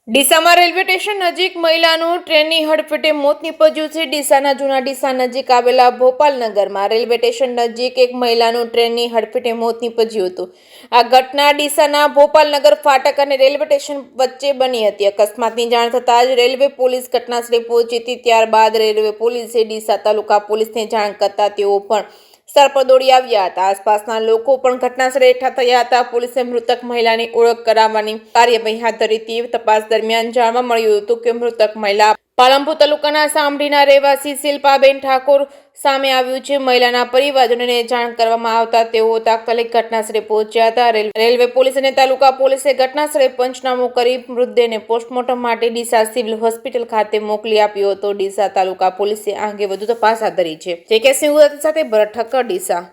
ડીસામાં railway station નજીક મહિલાનું ટ્રેનની હડફેટે મોત નીપજ્યું છે। ડીસાના જૂના ડીસા નજીક આવેલા ભોપાલનગરમાં રેલવે સ્ટેશન નજીક એક મહિલાનું ટ્રેનની હડફેટે મોત નીપજ્યું હતું। આ ઘટના ડીસાના ભોપાલનગર ફાટક અને રેલવે સ્ટેશન વચ્ચે બની હતી। અકસ્માતની જાણ થતાં જ રેલવે પોલીસ ઘટનાસ્થળે પહોંચી હતી। ત્યારબાદ રેલવે પોલીસે ડીસા તાલુકા પોલીસને જાણ કરતા તેઓ પણ સ્થળ પર દોડી આવ્યા હતા। આસપાસના લોકો પણ ઘટનાસ્થળે એકઠા થયા હતા। પોલીસે મૃતક મહિલાની ઓળખ કરાવવાની કાર્યવાહી હાથ ધરી હતી। તપાસ દરમિયાન જાણવા મળ્યું હતું કે મૃતક મહિલા પાલનપુર તાલુકાના સામડીના રહેવાસી શિલ્પાબેન ઠાકોર સામે આવ્યું છે। મહિલાના પરિવારજનોને જાણ કરવામાં આવતા તેઓ તાત્કાલિક ઘટનાસ્થળે પહોંચ્યા હતા। રેલવે પોલીસ અને તાલુકા પોલીસે ઘટનાસ્થળે પંચનામું કરી મૃતદેહને પોસ્ટમોર્ટમ માટે ડીસા સિવિલ હોસ્પિટલ ખાતે મોકલી આપ્યો હતો। ડીસા તાલુકા પોલીસે આ અંગે વધુ તપાસ હાથ ધરી છે। જે કે સિંહ સાથે ભરત ઠક્કર, ડીસા।